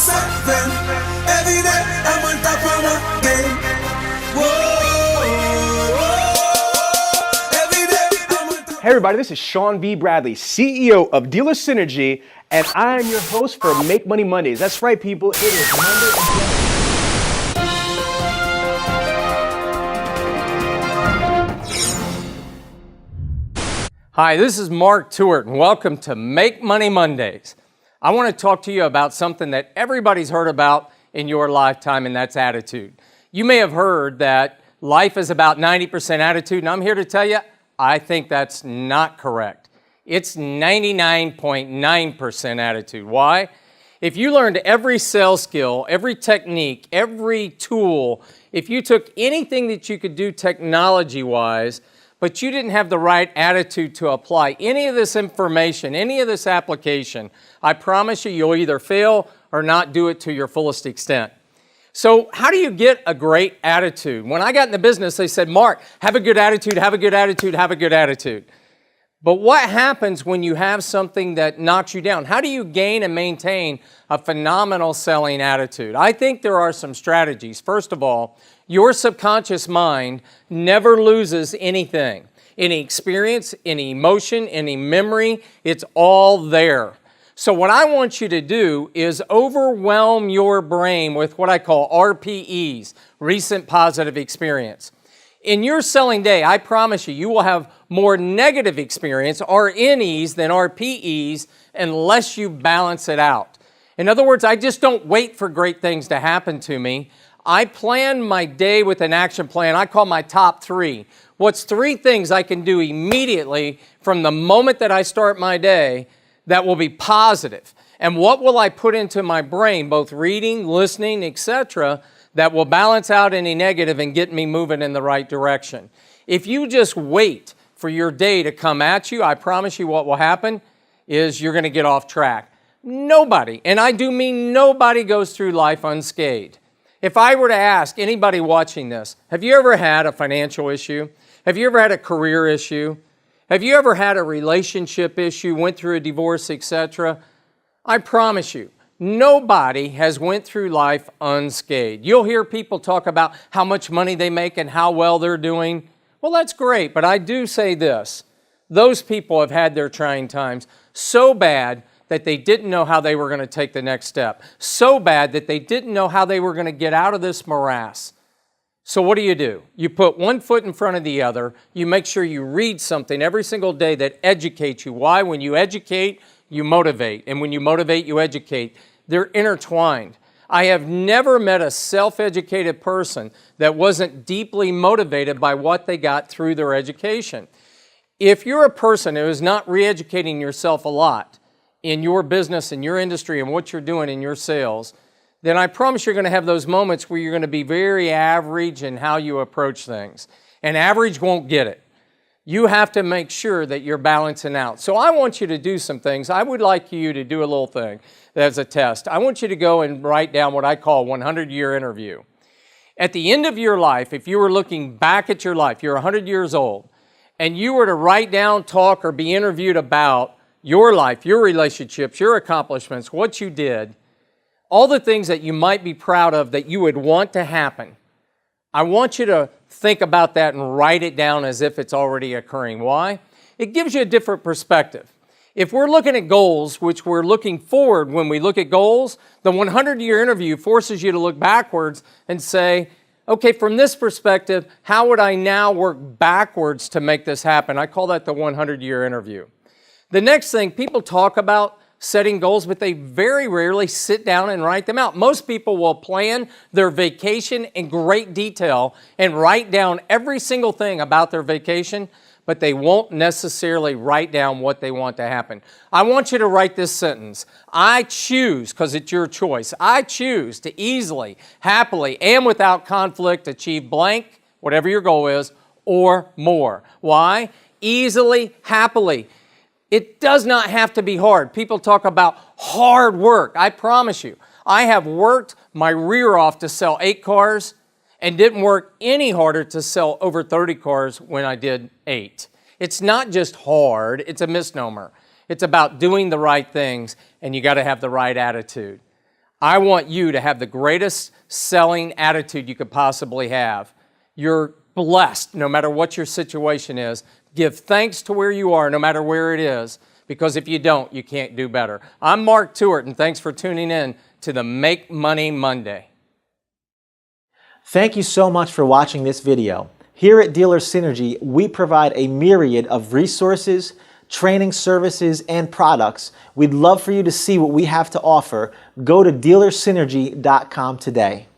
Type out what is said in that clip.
unscathed. Every day I'm on top of my game. Every day I'm on top. Hey everybody, this is Sean V. Bradley, CEO of Dealer Synergy, and I am your host for Make Money Mondays. That's right, people, it is Monday. Hi, this is Mark Tewart, and welcome to Make Money Mondays. I want to talk to you about something that everybody's heard about in your lifetime, and that's attitude. You may have heard that life is about 90% attitude, and I'm here to tell you, I think that's not correct. It's 99.9% attitude. Why? If you learned every sales skill, every technique, every tool, if you took anything that you could do technology-wise, but you didn't have the right attitude to apply any of this information, any of this application, I promise you, you'll either fail or not do it to your fullest extent. So how do you get a great attitude? When I got in the business, they said, Mark, have a good attitude, have a good attitude, have a good attitude. But what happens when you have something that knocks you down? How do you gain and maintain a phenomenal selling attitude? I think there are some strategies. First of all, your subconscious mind never loses anything. Any experience, any emotion, any memory, it's all there. So what I want you to do is overwhelm your brain with what I call RPEs, recent positive experience. In your selling day, I promise you, you will have more negative experience, RNEs, than RPEs, unless you balance it out. In other words, I just don't wait for great things to happen to me. I plan my day with an action plan. I call my top three. What's three things I can do immediately from the moment that I start my day that will be positive? And what will I put into my brain, both reading, listening, etc., that will balance out any negative and get me moving in the right direction? If you just wait for your day to come at you, I promise you what will happen is you're going to get off track. Nobody, and I do mean nobody, goes through life unscathed. If I were to ask anybody watching this, have you ever had a financial issue? Have you ever had a career issue? Have you ever had a relationship issue, went through a divorce, etc.? I promise you, nobody has went through life unscathed. You'll hear people talk about how much money they make and how well they're doing. Well, that's great, but I do say this. Those people have had their trying times so bad that they didn't know how they were going to take the next step. So bad that they didn't know how they were going to get out of this morass. So what do? You put one foot in front of the other. You make sure you read something every single day that educates you. Why? When you educate, you motivate. And when you motivate, you educate. They're intertwined. I have never met a self-educated person that wasn't deeply motivated by what they got through their education. If you're a person who is not re-educating yourself a lot in your business, in your industry, and what you're doing in your sales, then I promise you're going to have those moments where you're going to be very average in how you approach things. And average won't get it. You have to make sure that you're balancing out. So I want you to do some things. I would like you to do a little thing as a test. I want you to go and write down what I call 100-year interview. At the end of your life, if you were looking back at your life, you're 100 years old, and you were to write down, talk, or be interviewed about your life, your relationships, your accomplishments, what you did, all the things that you might be proud of that you would want to happen, I want you to think about that and write it down as if it's already occurring. Why? It gives you a different perspective. If we're looking at goals, which we're looking forward when we look at goals, the 100-year interview forces you to look backwards and say, okay, from this perspective, how would I now work backwards to make this happen? I call that the 100-year interview. The next thing, people talk about setting goals, but they very rarely sit down and write them out. Most people will plan their vacation in great detail and write down every single thing about their vacation, but they won't necessarily write down what they want to happen. I want you to write this sentence. I choose, because it's your choice, I choose to easily, happily, and without conflict achieve blank, whatever your goal is, or more. Why? Easily, happily. It does not have to be hard. People talk about hard work. I promise you, I have worked my rear off to sell 8 cars and didn't work any harder to sell over 30 cars when I did 8. It's not just hard, it's a misnomer. It's about doing the right things, and you got to have the right attitude. I want you to have the greatest selling attitude you could possibly have. You're blessed no matter what your situation is. Give thanks to where you are no matter where it is, because if you don't, you can't do better. I'm Mark Tewart, and thanks for tuning in to the Make Money Monday. Thank you so much for watching this video. Here at Dealer Synergy, we provide a myriad of resources, training services, and products. We'd love for you to see what we have to offer. Go to dealersynergy.com today.